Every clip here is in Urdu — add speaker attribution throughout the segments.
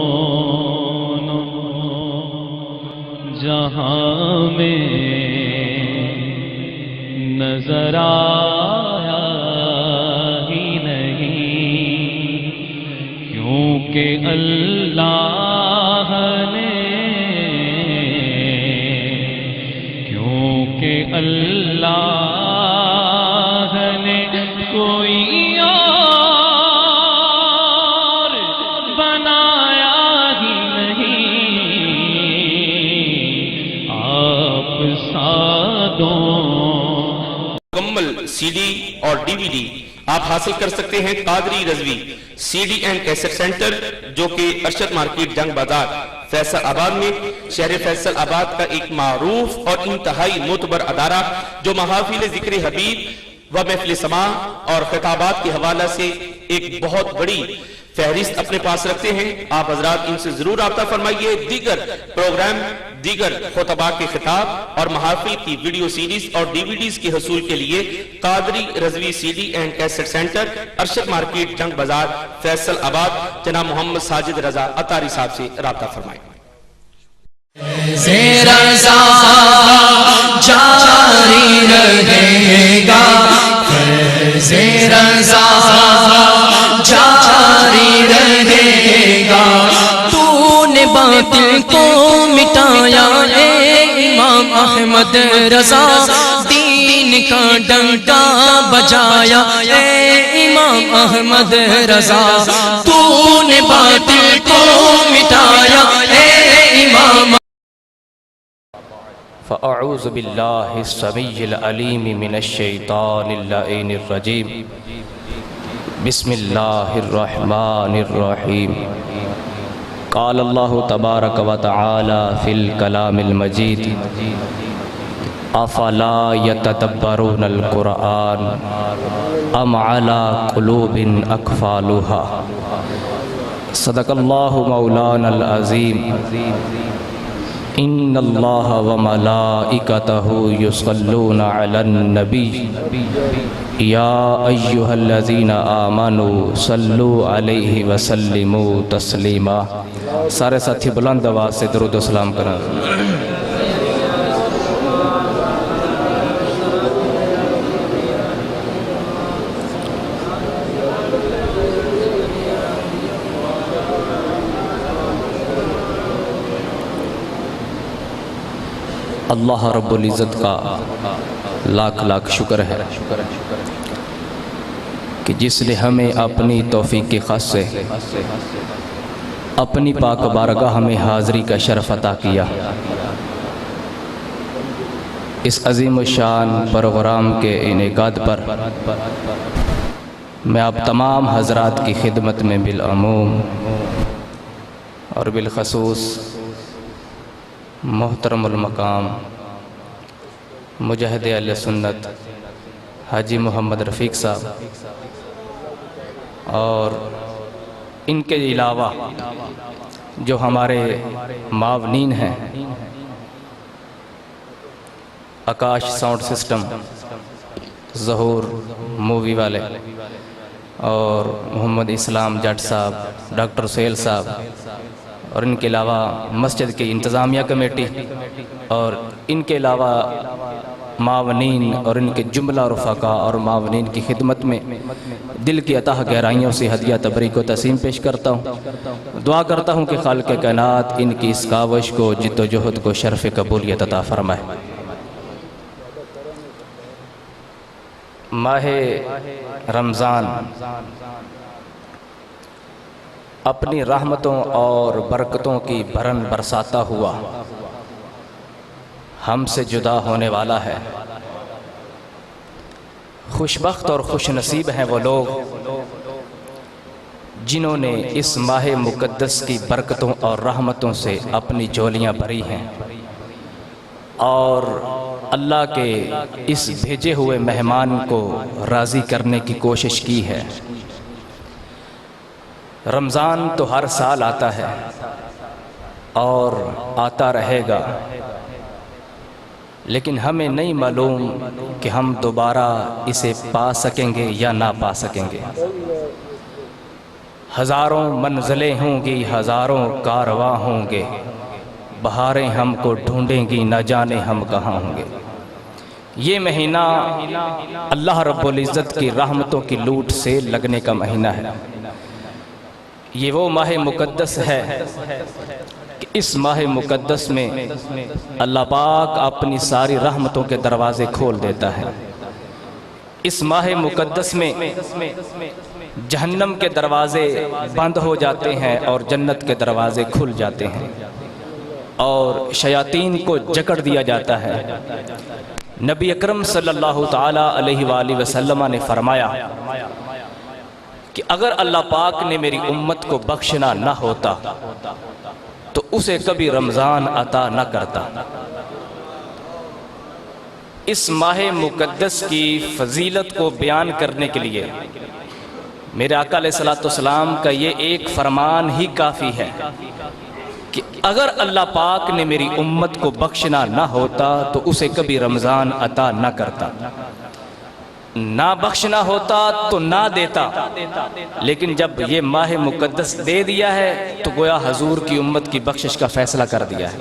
Speaker 1: دونوں جہاں میں نظر آیا ہی نہیں، کیونکہ اللہ نے اللہ نے کوئی اور بنایا ہی نہیں، آپ سادوں
Speaker 2: مکمل سی ڈی اور ڈی وی ڈی آپ حاصل کر سکتے ہیں Qadri Rizvi C D and cassette centre, جو کہ ارشد مارکیٹ جنگ بازار فیصل آباد میں، شہر فیصل آباد کا ایک معروف اور انتہائی معتبر ادارہ جو محافل ذکر حبیب و محفل سماع اور خطابات کے حوالہ سے ایک بہت بڑی فہرست اپنے پاس رکھتے ہیں۔ آپ حضرات ان سے ضرور رابطہ فرمائیے۔ دیگر پروگرام، دیگر خطبہ کے خطاب اور محافل کی ویڈیو سیریز اور ڈی وی ڈیز کے حصول کے لیے Qadri Rizvi C D and cassette centre, Arshad market Jang Bazaar Faisal آباد، جناب محمد ساجد رضا عطاری صاحب سے رابطہ فرمائیں۔
Speaker 3: رضا جاری رہے گا، رضا جاری رہے گا، تو نے باطل کو مٹایا اے امام احمد رضا، دین کا ڈنکا بجایا اے امام احمد رضا، تو نے باطل کو مٹایا اے امام۔
Speaker 4: فأعوذ باللہ السمیع العلیم من الشیطان اللعین الرجیم، بسم اللہ الرحمن الرحیم۔ قال اللہ تبارک و تعالی فی الکلام المجید، افلا یتدبرون القرآن ام علی قلوب اقفالها۔ صدق اللہ مولانا العظیم۔ ان اللہ وملائکتہ یصلون علی النبی یا ایہا الذین آمنوا صلوا علیہ وسلموا تسلیما۔ سارے ساتھی بلند آواز سے درود و سلام کریں۔ اللہ رب العزت کا لاکھ لاکھ شکر ہے کہ جس نے ہمیں اپنی توفیق خاص سے اپنی پاک بارگاہ میں حاضری کا شرف عطا کیا۔ اس عظیم الشان پروگرام کے انعقاد پر میں آپ تمام حضرات کی خدمت میں بالعموم اور بالخصوص محترم المقام مجاہد اہل سنت حاجی محمد رفیق صاحب اور ان کے علاوہ جو ہمارے معاونین ہیں، آکاش ساؤنڈ سسٹم، ظہور مووی والے، اور محمد اسلام جٹ صاحب، ڈاکٹر سہیل صاحب، اور ان کے علاوہ مسجد کی انتظامیہ کمیٹی، اور ان کے علاوہ معاونین اور ان کے جملہ رفقا اور معاونین کی خدمت میں دل کی عطا گہرائیوں سے ہدیہ تبریک و تسلیم پیش کرتا ہوں۔ دعا کرتا ہوں کہ خالق کائنات ان کی اس کاوش کو، جد و جہد کو شرف قبولیت عطا فرمائے۔ ماہ رمضان اپنی رحمتوں اور برکتوں کی بھرن برساتا ہوا ہم سے جدا ہونے والا ہے۔ خوش بخت اور خوش نصیب ہیں وہ لوگ جنہوں نے اس ماہ مقدس کی برکتوں اور رحمتوں سے اپنی جھولیاں بھری ہیں اور اللہ کے اس بھیجے ہوئے مہمان کو راضی کرنے کی کوشش کی ہے۔ رمضان تو ہر سال آتا ہے اور آتا رہے گا، لیکن ہمیں نہیں معلوم کہ ہم دوبارہ اسے پا سکیں گے یا نہ پا سکیں گے۔ ہزاروں منزلیں ہوں گی، ہزاروں کارواں ہوں گے، بہاریں ہم کو ڈھونڈیں گی، نہ جانے ہم کہاں ہوں گے۔ یہ مہینہ اللہ رب العزت کی رحمتوں کی لوٹ سے لگنے کا مہینہ ہے۔ یہ وہ ماہ مقدس ہے کہ اس ماہ مقدس میں اللہ پاک اپنی ساری رحمتوں کے دروازے کھول دیتا ہے۔ اس ماہ مقدس میں جہنم کے دروازے بند ہو جاتے ہیں اور جنت کے دروازے کھل جاتے ہیں اور شیاطین کو جکڑ دیا جاتا ہے۔ نبی اکرم صلی اللہ تعالی علیہ وآلہ وسلم نے فرمایا کہ اگر اللہ پاک نے میری امت کو بخشنا نہ ہوتا تو اسے کبھی رمضان عطا نہ کرتا۔ اس ماہ مقدس کی فضیلت کو بیان کرنے کے لیے میرے آقا علیہ الصلوۃ والسلام کا یہ ایک فرمان ہی کافی ہے کہ اگر اللہ پاک نے میری امت کو بخشنا نہ ہوتا تو اسے کبھی رمضان عطا نہ کرتا، نہ بخشنا ہوتا تو نہ دیتا، لیکن جب یہ ماہ مقدس دے دیا ہے تو گویا حضور کی امت کی بخشش کا فیصلہ کر دیا ہے۔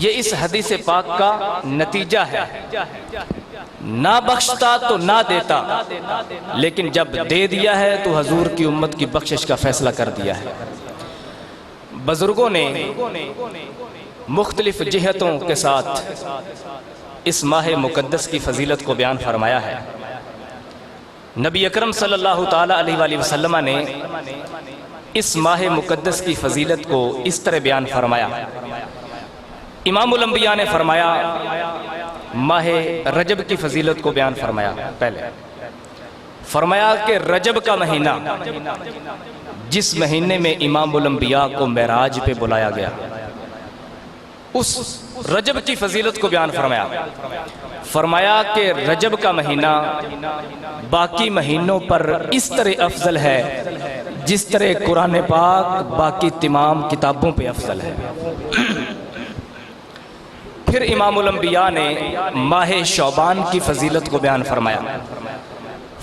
Speaker 4: یہ اس حدیث پاک کا نتیجہ ہے، نہ بخشتا تو نہ دیتا، لیکن جب دے دیا ہے تو حضور کی امت کی بخشش کا فیصلہ کر دیا ہے۔ بزرگوں نے مختلف جہتوں کے ساتھ اس ماہ مقدس کی فضیلت کو بیان فرمایا ہے۔ نبی اکرم صلی اللہ تعالی علیہ وآلہ وسلم نے اس ماہ مقدس کی فضیلت کو اس طرح بیان فرمایا۔ امام الانبیاء نے فرمایا، ماہ رجب کی فضیلت کو بیان فرمایا۔ پہلے فرمایا کہ رجب کا مہینہ جس مہینے میں امام الانبیاء کو معراج پہ بلایا گیا، اس رجب کی فضیلت کو بیان فرمایا۔ فرمایا کہ رجب کا مہینہ باقی مہینوں پر اس طرح افضل ہے جس طرح قرآن پاک باقی تمام کتابوں پہ افضل ہے۔ پھر امام الانبیاء نے ماہ شعبان کی فضیلت کو بیان فرمایا۔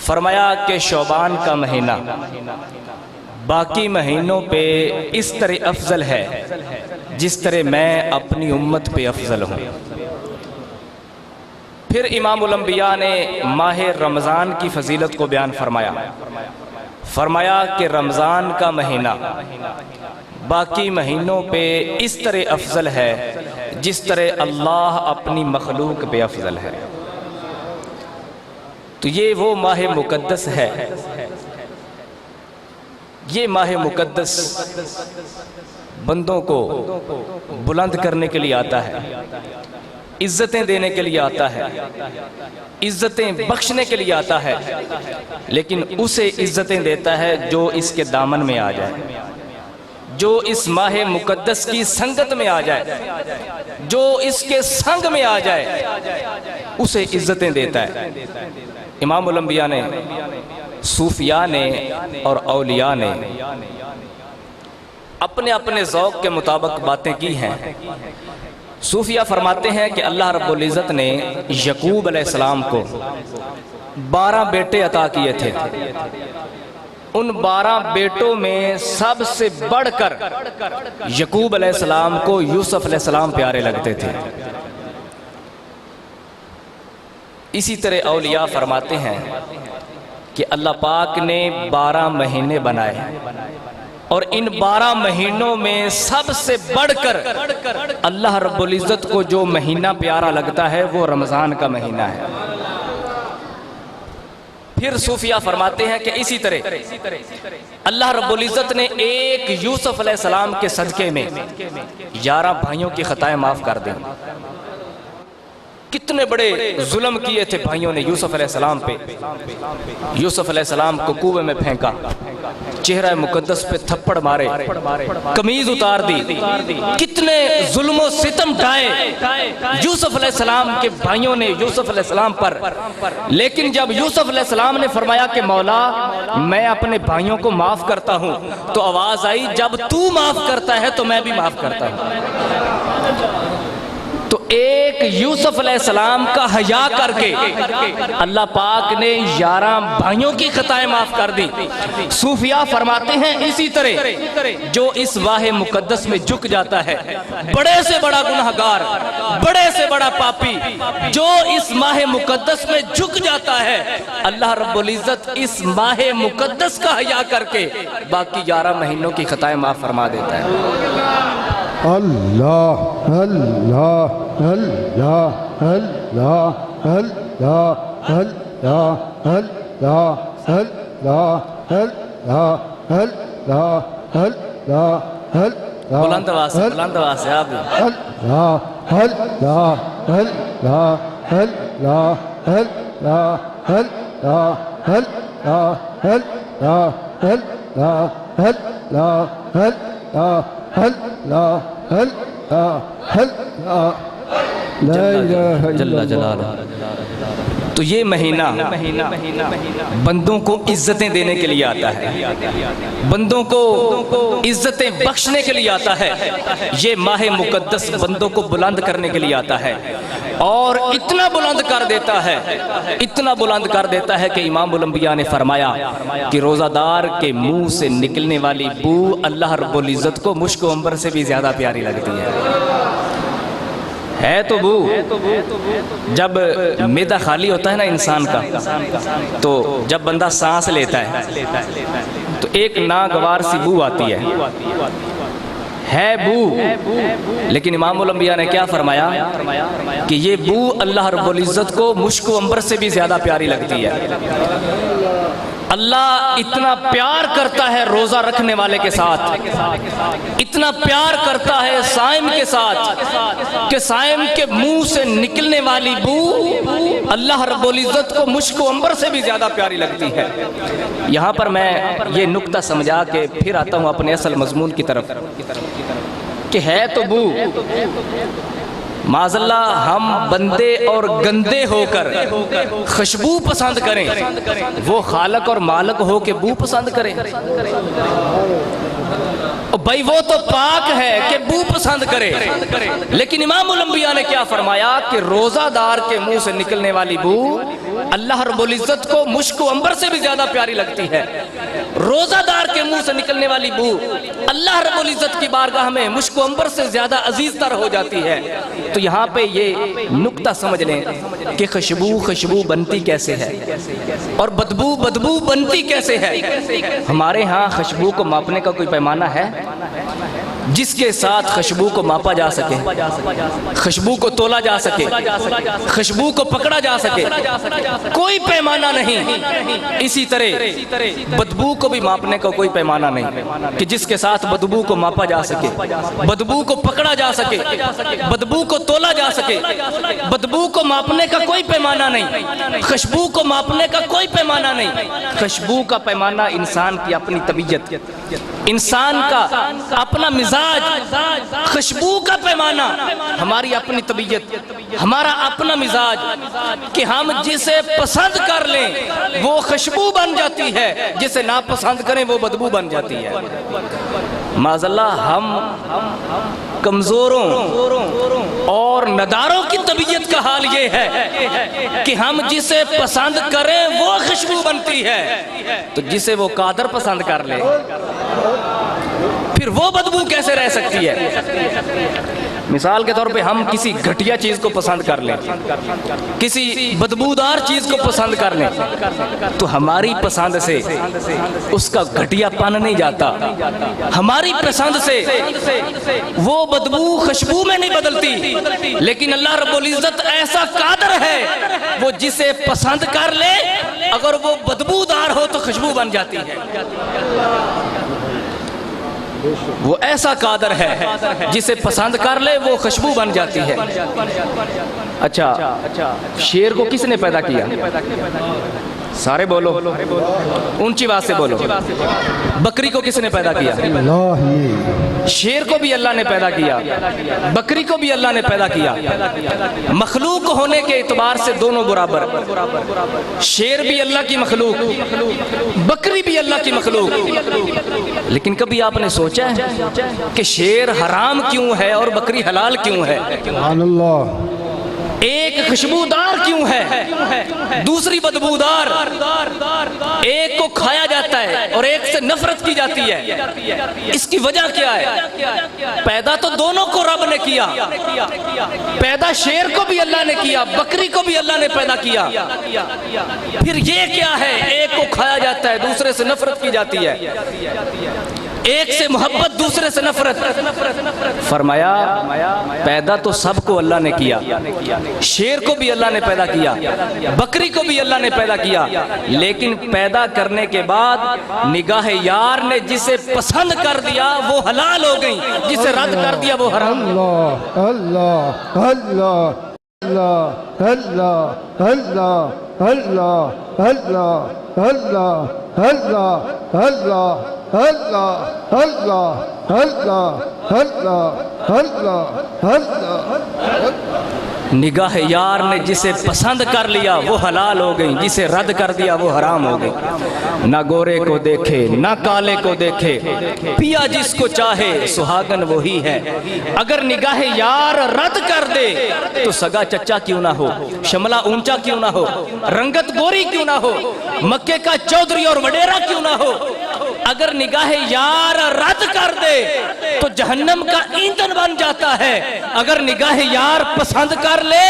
Speaker 4: فرمایا کہ شعبان کا مہینہ باقی مہینوں پہ اس طرح افضل ہے جس طرح میں اپنی امت پہ افضل ہوں۔ پھر امام الانبیاء نے ماہ رمضان کی فضیلت کو بیان فرمایا۔ فرمایا کہ رمضان کا مہینہ باقی مہینوں پہ اس طرح افضل ہے جس طرح اللہ اپنی مخلوق پہ افضل ہے۔ تو یہ وہ ماہ مقدس ہے، یہ ماہ مقدس بندوں کو بلند کرنے کے لیے آتا ہے، عزتیں دینے کے لیے آتا ہے، عزتیں بخشنے کے لیے آتا ہے، لیکن اسے عزتیں دیتا ہے جو اس کے دامن میں آ جائے، جو اس ماہ مقدس کی سنگت میں آ جائے، جو اس کے سنگ میں آ جائے، اسے عزتیں دیتا ہے۔ امام الانبیاء نے، صوفیاء نے اور اولیاء نے اپنے اپنے ذوق کے مطابق باتیں کی ہیں۔ صوفیاء فرماتے ہیں کہ اللہ رب العزت نے یعقوب علیہ السلام کو 12 بیٹے عطا کیے تھے۔ ان 12 بیٹوں میں سب سے بڑھ کر یعقوب علیہ السلام کو یوسف علیہ السلام پیارے لگتے تھے۔ اسی طرح اولیاء فرماتے ہیں کہ اللہ پاک نے 12 مہینے بنائے اور ان 12 مہینوں میں سب سے بڑھ کر اللہ رب العزت کو جو مہینہ پیارا لگتا ہے وہ رمضان کا مہینہ ہے۔ پھر صوفیاء فرماتے ہیں کہ اسی طرح اللہ رب العزت نے ایک یوسف علیہ السلام کے صدقے میں 11 بھائیوں کی خطائیں معاف کر دیں۔ کتنے بڑے ظلم کیے تھے بھائیوں نے یوسف علیہ السلام پہ۔ یوسف علیہ السلام کو کنویں میں پھینکا، چہرہ مقدس پہ تھپڑ مارے، قمیض اتار دی، کتنے ظلم و ستم ڈھائے یوسف علیہ السلام کے بھائیوں نے یوسف علیہ السلام پر۔ لیکن جب یوسف علیہ السلام نے فرمایا کہ مولا میں اپنے بھائیوں کو معاف کرتا ہوں، تو آواز آئی جب تو معاف کرتا ہے تو میں بھی معاف کرتا ہوں۔ تو ایک یوسف علیہ السلام کا حیا کر کے اللہ پاک نے 11 بھائیوں کی خطائیں معاف کر دی۔ صوفیاء فرماتے ہیں اسی طرح جو اس واہ مقدس میں جھک جاتا ہے، بڑے سے بڑا گناہگار، بڑے سے بڑا پاپی، جو اس ماہ مقدس میں جھک جاتا ہے، اللہ رب العزت اس ماہ مقدس کا حیا کر کے باقی 11 مہینوں کی خطائیں معاف فرما دیتا ہے۔
Speaker 5: اللہ اللہ اللہ اللہ اللہ اللہ اللہ اللہ اللہ اللہ اللہ اللہ
Speaker 4: بلند آواز سے، بلند آواز سے آپ بھی۔
Speaker 5: اللہ اللہ اللہ اللہ اللہ اللہ
Speaker 4: جل جلالہ۔ تو یہ مہینہ بندوں کو عزتیں دینے کے لیے آتا ہے، بندوں کو عزتیں بخشنے کے لیے آتا ہے۔ یہ ماہ مقدس بندوں کو بلند کرنے کے لیے آتا ہے، اور اتنا بلند کر دیتا ہے، اتنا بلند کر دیتا ہے کہ امام الانبیاء نے فرمایا کہ روزہ دار کے منہ سے نکلنے والی بو اللہ رب العزت کو مشک و عنبر سے بھی زیادہ پیاری لگتی ہے تو بو۔ جب معدہ خالی ہوتا ہے نا انسان کا، تو جب بندہ سانس لیتا ہے تو ایک ناگوار سی بو آتی ہے بو، لیکن امام الانبیاء نے کیا فرمایا کہ یہ بو اللہ رب العزت کو مشک و عنبر سے بھی زیادہ پیاری لگتی ہے۔ اللہ اتنا پیار کرتا ہے روزہ رکھنے والے کے ساتھ، اتنا پیار کرتا ہے صائم کے ساتھ کہ صائم کے منہ سے نکلنے والی بو اللہ رب العزت کو مشک و عنبر سے بھی زیادہ پیاری لگتی ہے۔ یہاں پر میں یہ نکتہ سمجھا کے پھر آتا ہوں اپنے اصل مضمون کی طرف کہ ہے تو بو۔ معاذ اللہ ہم بندے اور گندے ہو کر خوشبو پسند کریں، وہ خالق اور مالک ہو کے بو پسند کریں؟ بھائی وہ تو پاک ہے کہ بو پسند کرے، لیکن امام الانبیاء نے کیا فرمایا کہ روزہ دار کے منہ سے نکلنے والی بو اللہ رب العزت کو مشک و عنبر سے بھی زیادہ پیاری لگتی ہے۔ روزہ دار کے منہ سے نکلنے والی بو اللہ رب العزت کی بارگاہ میں مشک و عنبر سے زیادہ عزیز تر ہو جاتی ہے۔ تو یہاں پہ یہ نکتہ سمجھ لیں کہ خوشبو بنتی کیسے ہے اور بدبو بنتی کیسے ہے۔ ہمارے ہاں خوشبو کو ماپنے کا کوئی پیمانہ ہے جس کے ساتھ خوشبو کو ماپا جا سکے، خوشبو کو تولا جا سکے، خوشبو کو پکڑا جا سکے؟ کوئی پیمانہ نہیں۔ اسی طرح بدبو کو بھی ماپنے کا کوئی پیمانہ نہیں کہ جس کے ساتھ بدبو کو ماپا جا سکے، بدبو کو پکڑا جا سکے، بدبو کو تولا جا سکے۔ بدبو کو ماپنے کا کوئی پیمانہ نہیں، خوشبو کو ماپنے کا کوئی پیمانہ نہیں۔ خوشبو کا پیمانہ انسان کی اپنی طبیعت، انسان کا اپنا مزاج، خوشبو کا پیمانہ ہماری اپنی طبیعت، ہمارا اپنا مزاج کہ ہم جسے پسند کر لیں وہ خوشبو بن جاتی ہے، جسے ناپسند کریں وہ بدبو بن جاتی ہے۔ معاذ اللہ ہم کمزوروں اور نداروں کی طبیعت کا حال یہ ہے کہ ہم جسے پسند کریں وہ خوشبو بنتی ہے، تو جسے وہ قادر پسند کر لیں پھر وہ بدبو کیسے رہ سکتی ہے؟ مثال کے طور پہ ہم کسی گھٹیا چیز کو پسند کر لیں، کسی بدبودار چیز کو پسند کر لیں، تو ہماری پسند سے اس کا گھٹیا پن نہیں جاتا، ہماری پسند سے وہ بدبو خوشبو میں نہیں بدلتی، لیکن اللہ رب العزت ایسا قادر ہے وہ جسے پسند کر لے اگر وہ بدبودار ہو تو خوشبو بن جاتی ہے۔ وہ ایسا قادر ہے جسے پسند کر لے وہ خوشبو بن جاتی ہے۔ اچھا شیر کو کس نے پیدا کیا؟ سارے بولو, اونچی بات سے بولو. بکری کو کس نے پیدا کیا؟
Speaker 5: اللہ نے.
Speaker 4: شیر کو بھی اللہ نے پیدا کیا, بکری کو بھی اللہ نے پیدا کیا. مخلوق ہونے کے اعتبار سے دونوں برابر. شیر بھی اللہ کی مخلوق, بکری بھی اللہ کی مخلوق. لیکن کبھی آپ نے سوچا ہے کہ شیر حرام کیوں ہے اور بکری حلال کیوں ہے؟
Speaker 5: سبحان اللہ.
Speaker 4: ایک خوشبودار کیوں ہے, دوسری بدبودار؟ ایک کو کھایا جاتا ہے اور ایک سے نفرت کی جاتی ہے. اس کی وجہ کیا ہے؟ پیدا تو دونوں کو رب نے کیا. پیدا شیر کو بھی اللہ نے کیا, بکری کو بھی اللہ نے پیدا کیا. پھر یہ کیا ہے؟ ایک کو کھایا جاتا ہے, دوسرے سے نفرت کی جاتی ہے. ایک سے محبت, دوسرے سے نفرت. فرمایا پیدا تو سب کو اللہ نے کیا. شیر کو بھی اللہ نے پیدا کیا, بکری کو بھی اللہ نے پیدا کیا. لیکن پیدا کرنے کے بعد نگاہ یار نے جسے پسند کر دیا وہ حلال ہو گئی, جسے رد کر دیا وہ حرام.
Speaker 5: اللہ اللہ اللہ اللہ اللہ اللہ اللہ اللہ اللہ اللہ اللہ اللہ اللہ اللہ اللہ اللہ اللہ.
Speaker 4: نگاہ یار نے جسے پسند کر لیا وہ حلال ہو گئی, جسے رد کر دیا وہ حرام ہو گئی. نہ گورے کو دیکھے نہ کالے کو دیکھے, پیا جس کو چاہے سہاگن وہی ہے. اگر نگاہ یار رد کر دے تو سگا چچا کیوں نہ ہو, شملہ اونچا کیوں نہ ہو, رنگت گوری کیوں نہ ہو, مکے کا چودھری اور وڈیرا کیوں نہ ہو. اگر نگاہ یار رد کر دے تو جہنم کا ایندھن بن جاتا ہے. اگر نگاہ یار پسند کر لے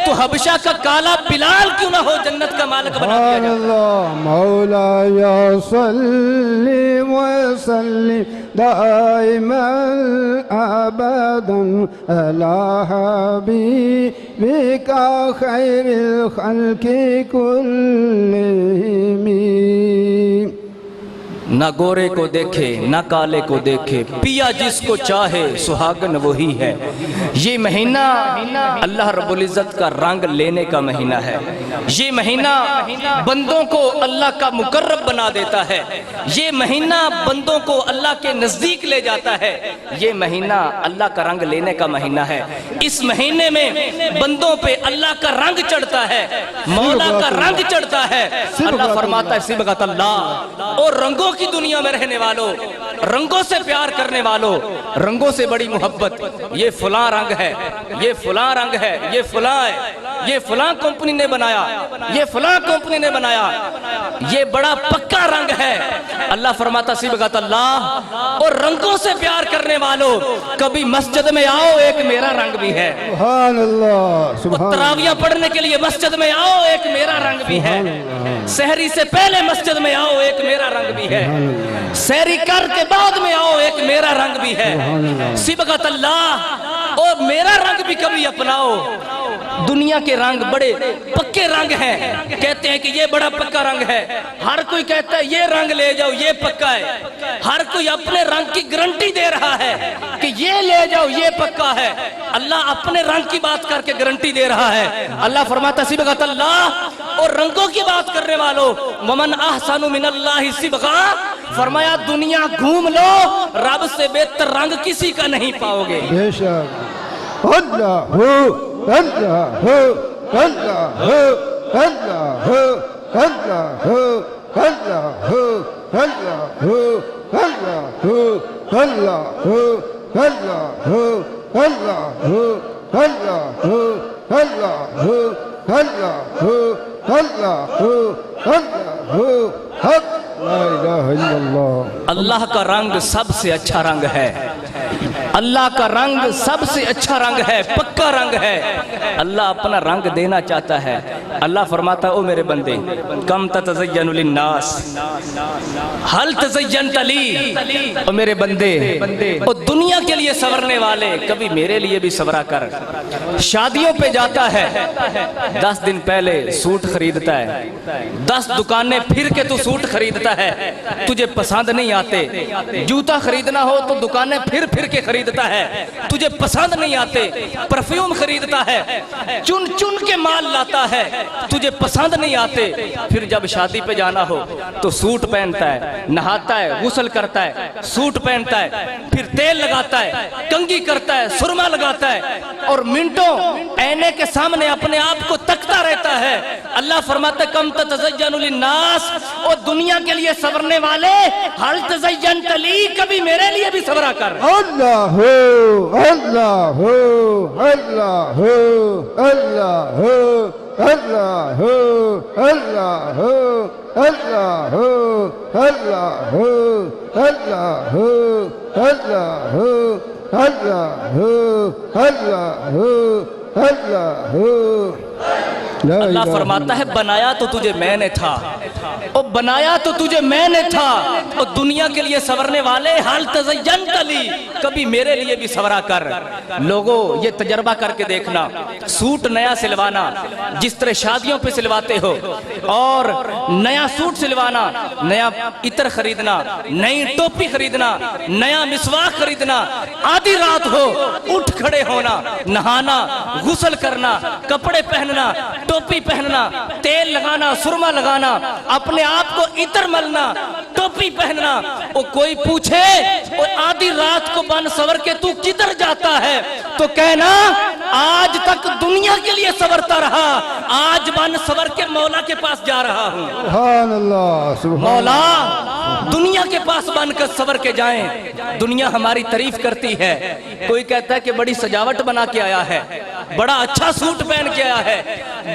Speaker 4: تو حبشہ کا کالا بلال کیوں نہ ہو, جنت کا مالک بنا دیا جاتا ہے.
Speaker 5: اللہ مولا صلی وسلم دائما ابدا علی حبیبک خیر الخلق کلہم.
Speaker 4: نہ گورے کو دیکھے نہ کالے کو دیکھے, پیا جس کو چاہے سہاگن وہی ہے. یہ مہینہ اللہ رب العزت کا رنگ لینے کا مہینہ ہے. یہ مہینہ بندوں کو اللہ کا مقرب بنا دیتا ہے. یہ مہینہ بندوں کو اللہ کے نزدیک لے جاتا ہے. یہ مہینہ اللہ کا رنگ لینے کا مہینہ ہے. اس مہینے میں بندوں پہ اللہ کا رنگ چڑھتا ہے, مولا کا رنگ چڑھتا ہے. اللہ فرماتا ہے صبغۃ اللہ. اور رنگوں کی دنیا میں رہنے والوں, رنگوں سے پیار کرنے والوں, رنگوں سے بڑی محبت, یہ فلاں رنگ ہے, یہ فلاں رنگ ہے, یہ فلاں ہے, یہ فلاں کمپنی نے بنایا, یہ فلاں کمپنی نے بنایا, یہ بڑا پکا رنگ ہے. اللہ فرماتا صبغۃ اللہ. اور رنگوں سے پیار کرنے والوں کبھی مسجد میں آؤ, ایک میرا رنگ بھی ہے.
Speaker 5: سبحان اللہ سبحان.
Speaker 4: تراویح پڑھنے کے لیے مسجد میں آؤ, ایک میرا رنگ بھی ہے. سحری سے پہلے مسجد میں آؤ, ایک میرا رنگ بھی ہے. سحری کر کے بعد میں آؤ, ایک میرا رنگ بھی ہے. صبغۃ اللہ. اور میرا رنگ بھی کبھی اپناؤ. دنیا کے رنگ بڑے پکے رنگ ہیں, کہتے ہیں کہ یہ بڑا پکا رنگ ہے. ہر کوئی کہتا ہے یہ رنگ لے جاؤ یہ پکا ہے. ہر کوئی اپنے رنگ کی گارنٹی دے رہا ہے کہ یہ لے جاؤ یہ پکا ہے. اللہ اپنے رنگ کی بات کر کے گارنٹی دے رہا ہے. اللہ فرماتا صبغۃ اللہ. اور رنگوں کی بات کرنے والوں ومن احسن من اللہ صبغہ, فرمایا دنیا گھوم لو, رب سے بہتر رنگ کسی کا نہیں پاؤ گے.
Speaker 5: بے شک. اللہ ہو اللہ ہو اللہ ہو اللہ ہو اللہ ہو اللہ ہو اللہ ہو اللہ ہو اللہ ہو اللہ ہو اللہ ہو اللہ ہو اللہ ہو اللہ ہو اللہ ہو اللہ ہو حق لا الہ الا اللہ.
Speaker 4: اللہ کا رنگ سب سے اچھا رنگ ہے. اللہ کا رنگ سب سے اچھا رنگ ہے, پکا رنگ ہے. اللہ اپنا رنگ دینا چاہتا ہے. اللہ فرماتا او میرے بندے کم تتزین للناس حل تزینت لی. او میرے بندے او دنیا کے لیے سنورنے والے کبھی میرے لیے بھی سنورا کر. شادیوں پہ جاتا ہے, 10 دن پہلے سوٹ خریدتا ہے, 10 دکانیں پھر کے تو سوٹ خریدتا ہے, تجھے پسند نہیں آتے. جوتا خریدنا ہو تو دکانیں پھر کے خرید
Speaker 3: خریدتا ہے، تجھے پسند نہیں آتے، پرفیوم خریدتا ہے، چن چن کے مال لاتا ہے، تجھے پسند نہیں آتے، پھر جب شادی پہ جانا ہو تو سوٹ پہنتا ہے، نہاتا ہے، غسل کرتا ہے، سوٹ پہنتا ہے، پھر تیل لگاتا ہے، کنگھی کرتا ہے، سرما لگاتا ہے، اور منٹوں اینے کے سامنے اپنے آپ کو تکتا رہتا ہے۔ اللہ فرماتا ہے کم تتزین للناس، اور دنیا کے لیے سورنے والے، حل تزینت لی، کبھی میرے لیے بھی صبرا کر۔
Speaker 5: اللہ اللہ اللہ اللہ اللہ اللہ اللہ اللہ اللہ
Speaker 3: اللہ فرماتا ہے بنایا تو تجھے میں نے تھا، اور بنایا تو تجھے میں نے تھا، اور دنیا کے لیے سورنے والے حال تزینت لی، کبھی میرے لیے بھی سورا کر۔ لوگوں یہ تجربہ کر کے دیکھنا، سوٹ نیا سلوانا جس طرح شادیوں پہ سلواتے ہو، اور نیا سوٹ سلوانا، نیا عطر خریدنا، نئی ٹوپی خریدنا، نیا مسواک خریدنا، آدھی رات ہو اٹھ کھڑے ہونا، نہانا، غسل کرنا، کپڑے پہننا، ٹوپی پہننا، تیل لگانا، سرما لگانا، اپنے آپ کو عطر ملنا، ٹوپی پہننا، اور کوئی پوچھے اور آدھی رات کو بن سور کے تو کدھر جاتا ہے تو کہنا آج تک دنیا کے لیے سورتا رہا، آج بن سور کے مولا کے پاس جا رہا ہوں۔
Speaker 5: سبحان اللہ سبحان
Speaker 3: مولا دنیا کے پاس بن کر سور کے جائیں، دنیا ہماری تعریف کرتی ہے، کوئی کہتا ہے کہ بڑی سجاوٹ بنا کے آیا ہے، بڑا اچھا سوٹ پہن کے آیا ہے،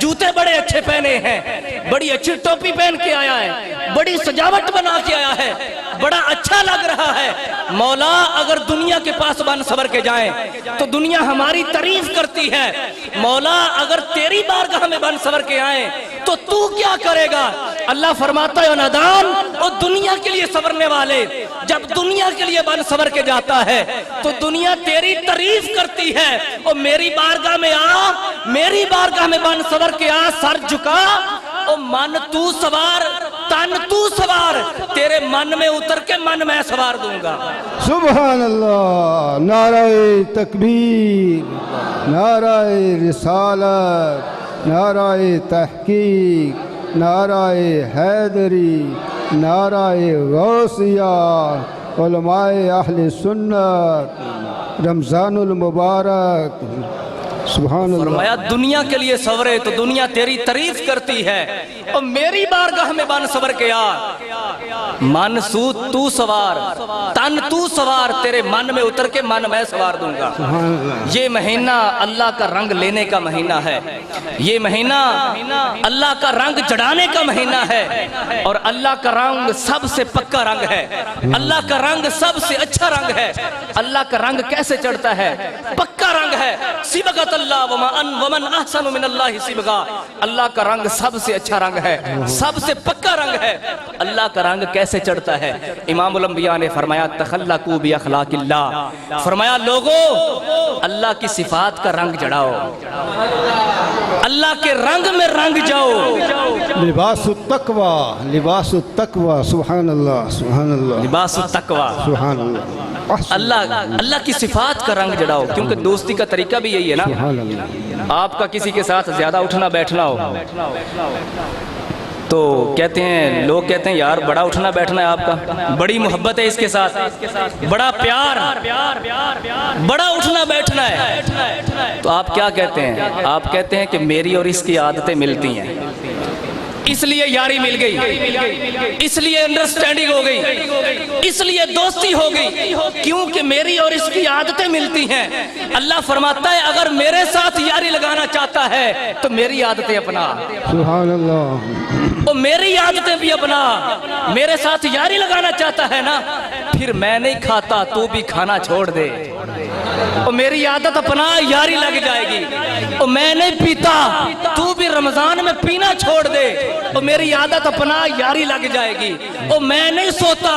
Speaker 3: جوتے بڑے اچھے پہنے ہیں، بڑی اچھی ٹوپی پہن کے آیا ہے، بڑی سجاوٹ بنا کے آیا ہے، بڑا اچھا لگ رہا ہے۔ مولا اگر دنیا کے پاس بن سور کے جائیں تو دنیا ہماری تعریف کرتی ہے، مولا اگر تیری بارگاہ میں بن سور کے آئیں تو تو کیا کرے گا؟ اللہ فرماتا ہے نادان اور دنیا کے لیے سورنے والے، جب دنیا کے لیے بن سور کے جاتا ہے تو دنیا تیری تعریف کرتی ہے، اور میری بارگاہ میں آ، میری بارگاہ میں بن سور کے آ، سر جھکا، اور من تو سوار، تن تو سوار، تیرے من میں اتر کے من میں سوار دوں گا۔
Speaker 5: سبحان اللہ، نعرہ تکبیر، نعرہ رسالت، نعرہ تحقیق، نعرہ حیدری، نعرہ غوثیہ، علماء اہل سنت، رمضان المبارک۔ سبحان اللہ۔
Speaker 3: فرمایا دنیا کے لیے سورے تو دنیا تیری تعریف کرتی ہے، اور میری بارگاہ میں بن سور کے آ، من سود تو سوار، تن تو سوار، تیرے من میں اتر کے من میں سوار دوں گا۔ یہ مہینہ اللہ کا رنگ لینے کا مہینہ ہے، یہ مہینہ اللہ کا رنگ چڑھانے کا مہینہ ہے، اور اللہ کا رنگ سب سے پکا رنگ ہے، اللہ کا رنگ سب سے اچھا رنگ ہے۔ اللہ کا رنگ کیسے چڑھتا ہے؟ پکا رنگ ہے، صبغۃ اللہ ومن احسن من اللہ صبغہ، اللہ کا رنگ سب سے اچھا رنگ ہے، سب سے پکا رنگ ہے۔ اللہ کا رنگ کیسے چڑھتا ہے؟ امام الانبیاء نے فرمایا تخلقوا باخلاق اللہ، فرمایا لوگو اللہ کی صفات کا رنگ چڑھاؤ، اللہ کے رنگ میں رنگ جاؤ۔
Speaker 5: لباس التقوی، لباس التقوی، سبحان اللہ سبحان اللہ،
Speaker 3: لباس التقوی،
Speaker 5: سبحان اللہ۔
Speaker 3: اللہ کی صفات کا رنگ جڑاؤ، کیونکہ دوستی کا طریقہ بھی یہی ہے نا۔
Speaker 5: سبحان اللہ۔
Speaker 3: آپ کا کسی کے ساتھ زیادہ اٹھنا بیٹھنا ہو تو کہتے ہیں، لوگ کہتے ہیں یار بڑا اٹھنا بیٹھنا ہے آپ کا، بڑی محبت ہے اس کے ساتھ، بڑا پیار، بڑا اٹھنا بیٹھنا ہے، تو آپ کیا کہتے ہیں؟ آپ کہتے ہیں کہ میری اور اس کی عادتیں ملتی ہیں، اس لیے یاری مل گئی، اس لیے انڈرسٹینڈنگ ہو گئی، اس لیے دوستی ہو گئی، کیونکہ میری اور اس کی عادتیں ملتی ہیں۔ اللہ فرماتا ہے اگر میرے ساتھ یاری لگانا چاہتا ہے تو میری عادتیں اپنا،
Speaker 5: سبحان اللہ،
Speaker 3: اور میری عادتیں بھی اپنا، میرے ساتھ یاری لگانا چاہتا ہے نا، پھر میں نہیں کھاتا تو بھی کھانا چھوڑ دے، اور میری عادت اپنا، یاری لگ جائے گی، اور میں نہیں پیتا تو بھی رمضان میں پینا چھوڑ دے، اور میری عادت اپنا، یاری لگ جائے گی، اور میں نہیں سوتا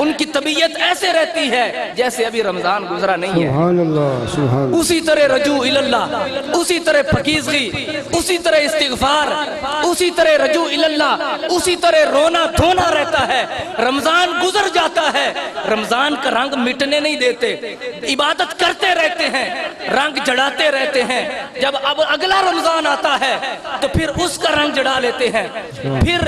Speaker 3: ان کی طبیعت ایسے رہتی ہے جیسے ابھی رمضان گزرا نہیں ہے.
Speaker 5: سبحان اللہ سبحان
Speaker 3: اسی طرح رجوع اللہ، اسی طرح پاکیزگی، اسی طرح استغفار، اسی طرح رجوع اللہ، اسی طرح رونا دھونا رہتا ہے. رمضان گزر جاتا ہے، رمضان کا رنگ مٹنے نہیں دیتے، عبادت کرتے رہتے ہیں، رنگ جڑاتے رہتے ہیں. جب اب اگلا رمضان آتا ہے تو پھر اس کا رنگ جڑا لیتے ہیں، پھر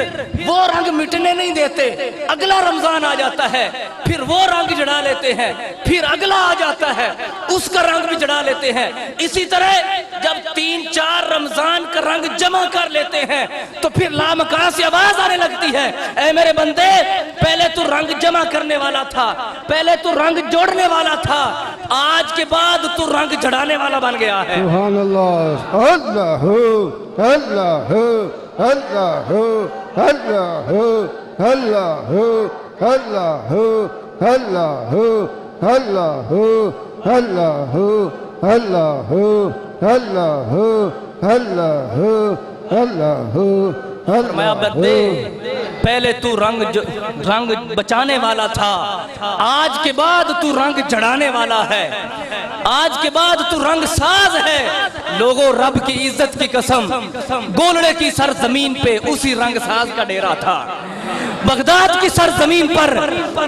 Speaker 3: وہ رنگ مٹنے نہیں دیتے. اگلا رمضان آ جاتا ہے، پھر وہ رنگ جڑا لیتے ہیں، پھر اگلا آ جاتا ہے، اس کا رنگ بھی جڑا لیتے ہیں. اسی طرح جب 3-4 رمضان کا رنگ جمع کر لیتے ہیں تو پھر لامکان سے آواز آنے لگتی ہے، اے میرے بندے، پہلے تو رنگ جمع کرنے والا تھا، پہلے تو رنگ جوڑنے والا تھا، آج کے بعد تو رنگ جڑانے والا بن گیا ہے.
Speaker 5: سبحان اللہ. اللہ اللہ اللہ اللہ اللہ اللہ اللہ اللہ اللہ اللہ اللہ اللہ.
Speaker 3: فرمایا بندے، پہلے تو رنگ بچانے والا تھا، آج کے بعد تو رنگ جڑانے والا ہے، آج کے بعد تو رنگ ساز ہے. لوگوں، رب کی عزت کی قسم، گولڑے کی سرزمین پہ اسی رنگ ساز کا ڈیرا تھا، بغداد کی سرزمین پر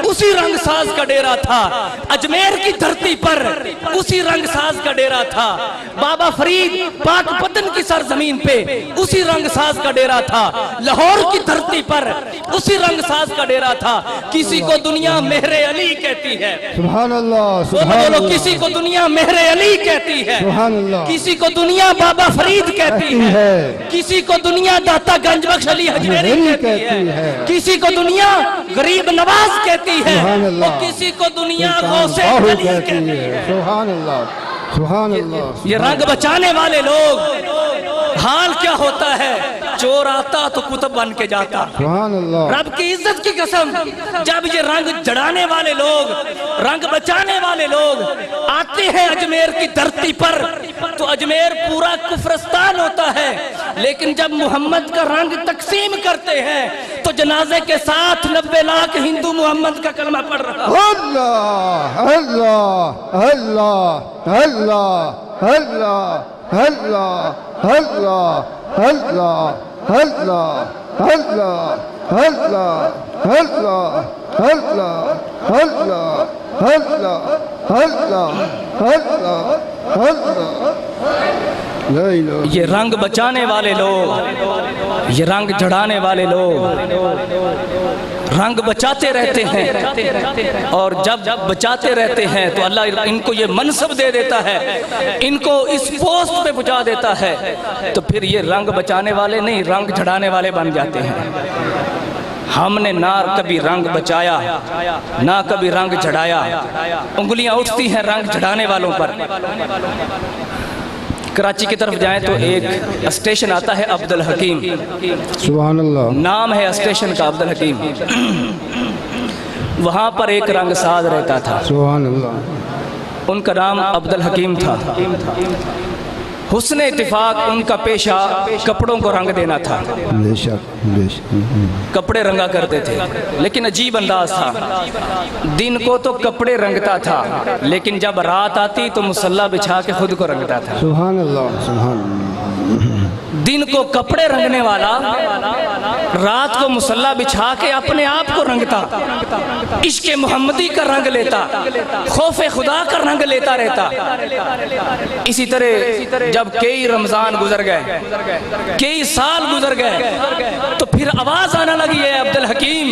Speaker 3: اسی رنگ ساز کا ڈیرا تھا، اجمیر کی دھرتی پر اسی رنگ ساز کا ڈیرا تھا، بابا فرید پاک پتن کی سرزمین پہ اسی رنگ ساز کا ڈیرا تھا، لاہور کی دھرتی پر اسی رنگ ساز کا ڈیرا تھا. کسی کو دنیا مہر علی کہتی ہے،
Speaker 5: سبحان اللہ سبحان
Speaker 3: بولو،
Speaker 5: اللہ.
Speaker 3: کسی کو دنیا مہر علی کہتی ہے،
Speaker 5: سبحان اللہ.
Speaker 3: کسی کو دنیا بابا فرید کہتی ہے، کسی کو دنیا داتا گنج بخش علی حجویری کہتی ہے، کسی کو دنیا غریب نواز کہتی ہے،
Speaker 5: سبحان اللہ.
Speaker 3: اور کسی کو دنیا غوث
Speaker 5: باہو
Speaker 3: علی
Speaker 5: کہتی
Speaker 3: کہتی
Speaker 5: ہے.
Speaker 3: ہے.
Speaker 5: سبحان اللہ سبحان اللہ.
Speaker 3: یہ رنگ بچانے والے لوگ، حال کیا ہوتا ہے، چور آتا تو کتب بن کے جاتا.
Speaker 5: سبحان اللہ.
Speaker 3: رب کی عزت کی قسم، جب یہ رنگ جڑانے والے لوگ، رنگ بچانے والے لوگ آتے ہیں اجمیر کی دھرتی پر تو اجمیر پورا کفرستان ہوتا ہے. لیکن جب محمد کا رنگ تقسیم کرتے ہیں تو جنازے کے ساتھ 90 لاکھ ہندو محمد کا کلمہ پڑھ رہا.
Speaker 5: اللہ اللہ اللہ اللہ اللہ اللہ اللہ اللہ اللہ اللہ اللہ اللہ اللہ اللہ اللہ اللہ اللہ. لا الہ.
Speaker 3: یہ رنگ بچانے والے لوگ، یہ رنگ جڑانے والے لوگ رنگ بچاتے رہتے ہیں، اور جب بچاتے رہتے ہیں تو اللہ ان کو یہ منصب دے دیتا ہے، ان کو اس پوسٹ پہ پہنچا دیتا ہے، تو پھر یہ رنگ بچانے والے نہیں، رنگ جھڑانے والے بن جاتے ہیں. ہم نے نہ کبھی رنگ بچایا نہ کبھی رنگ جھڑایا. انگلیاں اٹھتی ہیں رنگ جھڑانے والوں پر. کراچی کی طرف جائیں تو ایک اسٹیشن آتا ہے عبد الحکیم،
Speaker 5: سبحان اللہ.
Speaker 3: نام ہے اسٹیشن کا عبد الحکیم. وہاں پر ایک رنگ ساز رہتا تھا،
Speaker 5: سبحان اللہ.
Speaker 3: ان کا نام عبد الحکیم تھا. حسن اتفاق ان کا پیشہ کپڑوں کو رنگ دینا تھا،
Speaker 5: بے شک بے شک.
Speaker 3: کپڑے رنگا کرتے تھے. لیکن عجیب انداز تھا، دن کو تو کپڑے رنگتا تھا لیکن جب رات آتی تو مصلی بچھا کے خود کو رنگتا تھا.
Speaker 5: سبحان اللہ سبحان اللہ.
Speaker 3: دن کو کپڑے رنگنے والا رات کو مصلی بچھا کے اپنے آپ کو رنگتا، عشق محمدی کا رنگ لیتا، خوف خدا کا رنگ لیتا رہتا. اسی طرح جب کئی رمضان گزر گئے، کئی سال گزر گئے، تو پھر آواز آنا لگی ہے عبد الحکیم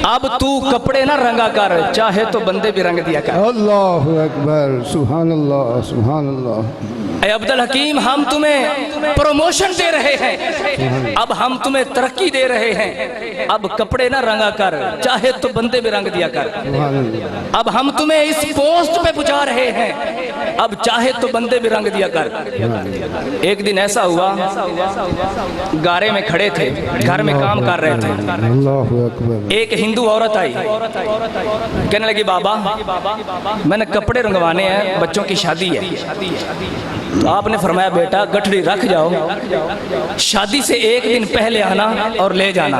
Speaker 3: اب تو کپڑے نہ رنگا کر، چاہے تو بندے بھی رنگ دیا کر.
Speaker 5: اللہ اکبر. سبحان اللہ سبحان اللہ.
Speaker 3: اے عبد الحکیم، ہم تمہیں پروموشن دے رہے ہیں، اب ہم تمہیں ترقی دے رہے ہیں، اب کپڑے نہ رنگا کر، چاہے تو بندے بھی رنگ دیا کر.
Speaker 5: سبحان اللہ.
Speaker 3: اب ہم تمہیں اس پوسٹ پہ پہنچا رہے ہیں، اب چاہے تو بندے بھی رنگ دیا کر. ایک دن ایسا ہوا، گارے میں کھڑے تھے، گھر میں کام کر رہے تھے.
Speaker 5: اللہ اکبر.
Speaker 3: ایک ہندو عورت آئی، کہنے لگی بابا میں نے کپڑے رنگوانے ہیں، بچوں کی شادی ہے. تو آپ نے فرمایا بیٹا گٹھڑی رکھ جاؤ، شادی سے ایک دن پہلے آنا اور لے جانا.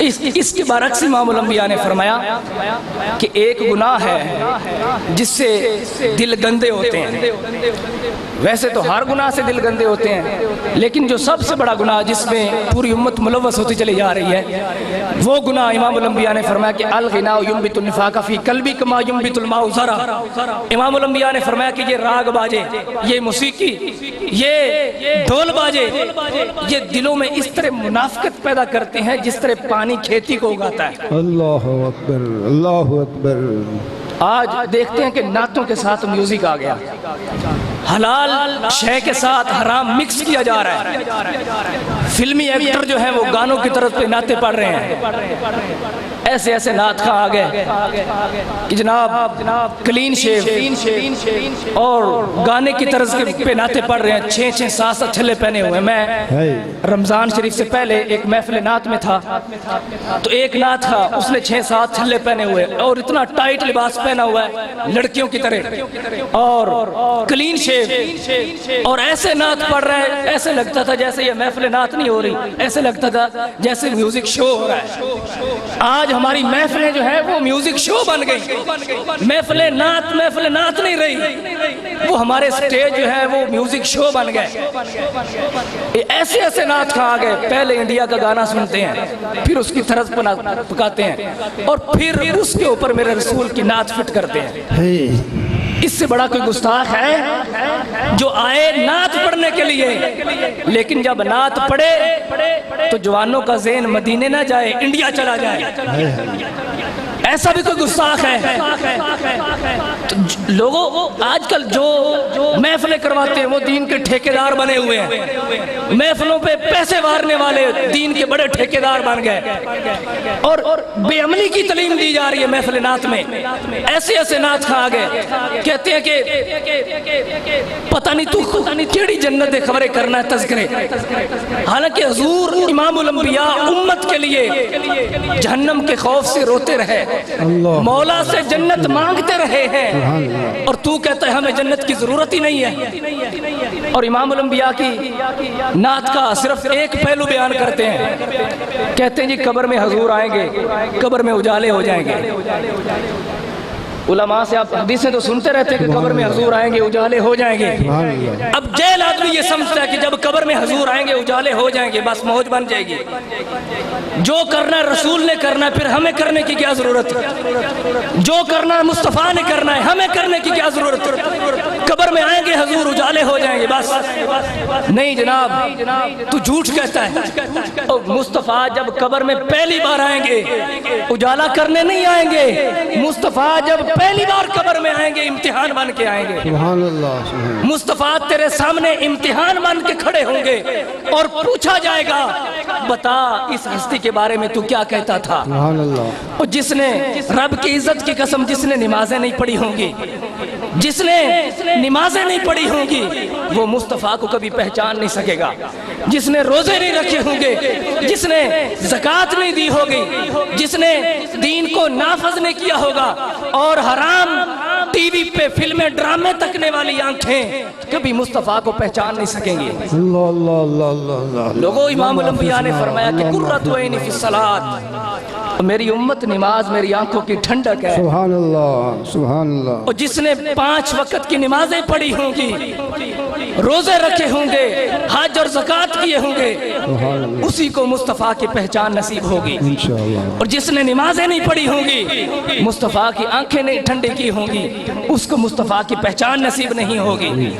Speaker 3: اس کے برعکس امام الانبیاء نے فرمایا کہ ایک گناہ ہے جس سے دل گندے ہوتے ہیں. ویسے تو ہر گناہ سے دل گندے ہوتے ہیں، لیکن جو سب سے بڑا گناہ جس میں پوری امت ملوث ہوتی چلی جا رہی ہے وہ گناہ امام الانبیاء نے فرمایا کہ الغناء ينبت النفاق فی قلبی کما ينبت الماء زرع. امام الانبیاء نے فرمایا کہ یہ راگ باجے، یہ موسیقی، یہ ڈھول باجے، یہ دلوں میں اس طرح منافقت پیدا کرتے ہیں جس طرح پانی کھیتی کو اگاتا ہے.
Speaker 5: اللہ اکبر، اللہ اکبر.
Speaker 3: آج دیکھتے ہیں کہ نعتوں کے ساتھ میوزک آ گیا، حلال شے کے ساتھ حرام مکس کیا جا رہا ہے. فلمی ایکٹر جو ہیں وہ گانوں کی طرف پہ نعتیں پڑھ رہے ہیں. ایسے ایسے نعت خواں آ گئے کہ جناب کلین شیو اور گانے کی طرز پہ نعتیں پڑھ رہے ہیں، 6 7 چھلے پہنے ہوئے. میں رمضان شریف سے پہلے ایک محفل نعت میں تھا تو ایک نعت تھا، اس نے 6 7 چھلے پہنے ہوئے اور اتنا ٹائٹ لباس پہنا ہوا ہے لڑکیوں کی طرح اور کلین شیو اور ایسے نعت پڑھ رہے ہیں. ایسے لگتا تھا جیسے یہ محفل نعت نہیں ہو رہی، ایسے لگتا تھا جیسے میوزک شو ہو رہا ہے. آج ہماری محفلیں جو ہیں وہ میوزک شو بن گئی. محفل نعت نہیں رہی، وہ ہمارے سٹیج جو ہے وہ میوزک شو بن گئے. ایسے ایسے نعت کھا آ گئے. پہلے انڈیا کا گانا سنتے ہیں، پھر اس کی طرز پکاتے ہیں اور پھر اس کے اوپر میرے رسول کی نعت فٹ کرتے ہیں. اس سے بڑا کوئی گستاخ ہے جو آئے نعت پڑھنے کے لیے، لیکن جب نعت پڑھے تو جوانوں کا ذہن مدینے نہ جائے، انڈیا چلا جائے. ایسا بھی کوئی گستاخ ہے. لوگوں آج کل جو محفلیں کرواتے ہیں وہ دین کے ٹھیکیدار بنے ہوئے ہیں. محفلوں پہ پیسے مارنے والے دین کے بڑے ٹھیکیدار بن گئے اور بے عملی کی تعلیم دی جا رہی ہے محفل نعت میں. ایسے ایسے نعت کھا گئے، کہتے ہیں کہ پتہ نہیں تو کیڑی جنت دے خبریں کرنا ہے تذکرے. حالانکہ حضور امام الانبیاء امت کے لیے جہنم کے خوف سے روتے رہے، مولا سے جنت مانگتے رہے ہیں، اور تو کہتا ہے ہمیں جنت کی ضرورت ہی نہیں ہے. اور امام الانبیاء کی نعت کا صرف ایک پہلو بیان کرتے ہیں، کہتے ہیں جی قبر میں حضور آئیں گے، قبر میں اجالے ہو جائیں گے. علماء سے آپ حدیثیں تو سنتے رہتے ہیں کہ قبر میں حضور آئیں گے اجالے ہو جائیں گے. اب جیل آدمی یہ سمجھتا ہے کہ جب قبر میں حضور آئیں گے اجالے ہو جائیں گے بس موج بن جائے گی. جو کرنا ہے رسول نے کرنا ہے، پھر ہمیں کرنے کی کیا ضرورت ہے؟ جو کرنا ہے مصطفیٰ نے کرنا ہے، ہمیں کرنے کی کیا ضرورت ہے؟ قبر میں آئیں گے حضور اجالے ہو جائیں گے بس. نہیں جناب، تو جھوٹ کہتا ہے. اور مصطفیٰ جب قبر میں پہلی بار آئیں گے اجالا کرنے نہیں آئیں گے. مصطفیٰ جب پہلی بار قبر میں آئیں گے امتحان بن کے آئیں گے.
Speaker 5: سبحان اللہ.
Speaker 3: مصطفیٰ تیرے سامنے امتحان بن کے کھڑے ہوں گے اور پوچھا جائے گا بتا اس ہستی کے بارے میں تو کیا کہتا تھا.
Speaker 5: سبحان اللہ.
Speaker 3: اور جس نے رب کی عزت کی قسم جس نے نمازیں نہیں پڑھی ہوں گی، جس نے نمازیں نہیں پڑھی ہوں گی وہ مصطفیٰ کو کبھی پہچان نہیں سکے گا. جس نے روزے نہیں رکھے ہوں گے، جس نے زکوٰۃ نہیں دی ہوگی، جس نے دین کو نافذ نہیں کیا ہوگا اور حرام ٹی وی پہ فلمیں ڈرامے تکنے والی آنکھیں کبھی مصطفیٰ کو پہچان نہیں سکیں گی.
Speaker 5: اللہ اللہ اللہ اللہ اللہ.
Speaker 3: لوگوں امام الانبیاء نے فرمایا کہ قرۃ عینی فی الصلاۃ، میری امت نماز میری آنکھوں کی ٹھنڈک ہے.
Speaker 5: سبحان اللہ سبحان اللہ.
Speaker 3: اور جس نے 5 وقت کی نمازیں پڑھی ہوں گی، روزے رکھے ہوں گے، حج اور زکوٰۃ کیے ہوں گے، اسی کو مصطفیٰ کی پہچان نصیب ہوگی.
Speaker 5: انشاءاللہ.
Speaker 3: اور جس نے نمازیں نہیں پڑھی ہوں گی، مصطفیٰ کی آنکھیں نہیں ٹھنڈی کی ہوں گی، اس کو مصطفیٰ کی پہچان نصیب نہیں ہوگی.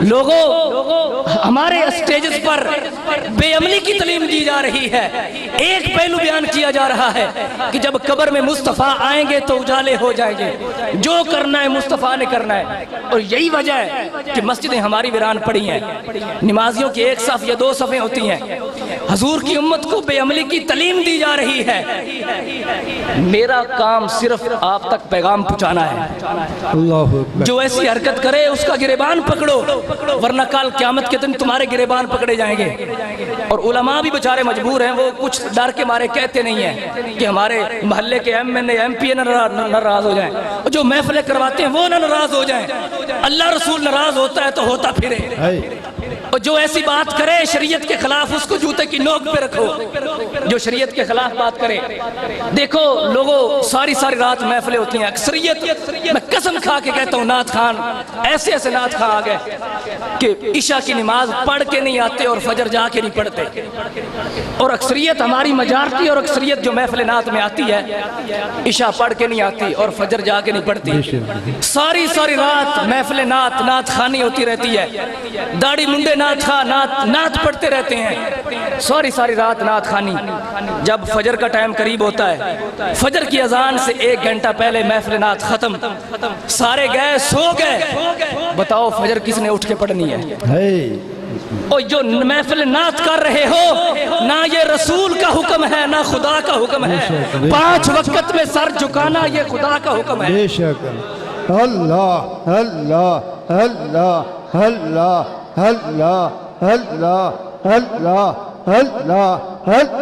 Speaker 3: لوگوں ہمارے اسٹیجز پر بے عملی کی تعلیم دی جا رہی ہے. ایک پہلو بیان کیا جا رہا ہے کہ جب قبر میں مصطفیٰ آئیں گے تو اجالے ہو جائیں گے، جو کرنا ہے مصطفیٰ نے کرنا ہے. اور یہی وجہ ہے کہ مسجدیں ہماری ویران پڑی ہیں، نمازیوں کی 1 صف یا 2 صفیں ہوتی ہیں. حضور کی امت کو بے عملی کی تعلیم دی جا رہی ہے. میرا کام صرف آپ تک پیغام پہنچانا ہے.
Speaker 5: اللہ اکبر.
Speaker 3: جو ایسی حرکت کرے اس کا گریبان پکڑو، ورنہ کل قیامت کے دن تمہارے گریبان پکڑے جائیں گے. اور علماء بھی بیچارے مجبور ہیں، وہ کچھ ڈر کے مارے کہتے نہیں ہیں کہ ہمارے محلے کے MP ناراض ہو جائیں، جو محفلیں کرواتے ہیں وہ نہ ناراض ہو جائیں. اللہ رسول ناراض ہوتا ہے تو ہوتا پھرے. اور جو ایسی بات کرے شریعت کے خلاف اس کو جوتے کی نوک پہ رکھو، جو شریعت کے خلاف بات کرے۔ دیکھو لوگوں ساری رات محفلیں ہوتی ہیں، اکثریت میں قسم کھا کے کہتا ہوں نعت خان ایسے نعت خان آ گئے کہ عشاء کی نماز پڑھ کے نہیں آتے اور فجر جا کے نہیں پڑھتے، اور اکثریت ہماری مجارٹی اور اکثریت جو محفل نعت میں آتی ہے عشاء پڑھ کے نہیں آتی اور فجر جا کے نہیں پڑھتی، ساری رات محفل نعت خانی ہوتی رہتی ہے، داڑھی منڈے نعت پڑھتے رہتے ہیں، ساری رات نعت خانی۔ جب فجر کا ٹائم قریب ہوتا ہے، فجر کی اذان سے 1 گھنٹہ پہلے محفل نعت ختم، سارے گئے سو گئے، بتاؤ فجر کس نے اٹھ کے پڑھنی ہے؟ اور جو محفل نعت کر رہے ہو، نہ یہ رسول کا حکم ہے نہ خدا کا حکم ہے، 5 وقت میں سر جھکانا یہ خدا کا حکم ہے۔
Speaker 5: بے شک اللہ اللہ اللہ اللہ اللہ اللہ اللہ اللہ اللہ اللہ اللہ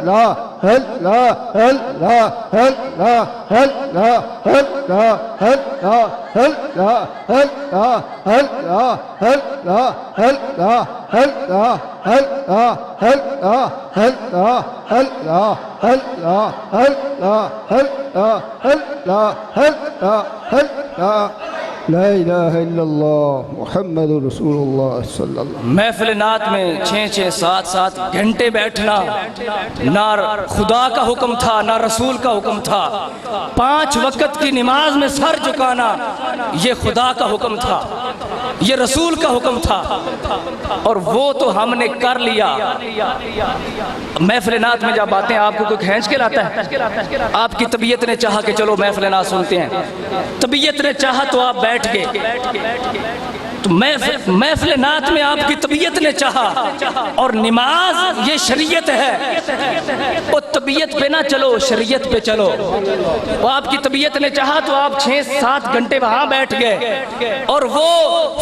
Speaker 5: اللہ اللہ لا الہ الا اللہ محمد رسول اللہ صلی اللہ علیہ وسلم۔
Speaker 3: محفل نعت میں 6 7 گھنٹے بیٹھنا نہ خدا کا حکم تھا نہ رسول کا حکم تھا، 5 وقت کی نماز میں سر جھکانا یہ خدا کا حکم تھا، یہ رسول کا حکم تھا، اور وہ تو ہم نے کر لیا۔ محفل نعت میں جب آتے ہیں آپ کو کوئی کھینچ کے لاتا ہے، آپ کی طبیعت نے چاہا کہ چلو محفل نعت سنتے ہیں، طبیعت نے چاہا تو آپ بیٹھ گئے، تو محفل نعت میں آپ کی طبیعت نے چاہا، اور نماز یہ شریعت ہے، اور طبیعت پہ نہ چلو شریعت پہ چلو، وہ آپ کی طبیعت نے چاہا تو آپ 6 7 گھنٹے وہاں بیٹھ گئے، اور وہ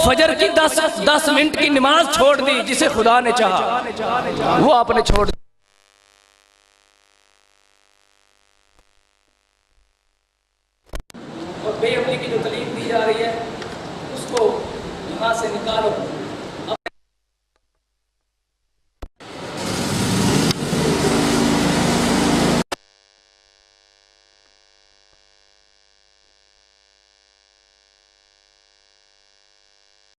Speaker 3: فجر کی 10 منٹ کی نماز چھوڑ دی جسے خدا نے چاہا، وہ آپ نے چھوڑ دی۔ اور بے عملی کی جو تعلیم دی جا رہی ہے اس کو یہاں سے نکالو۔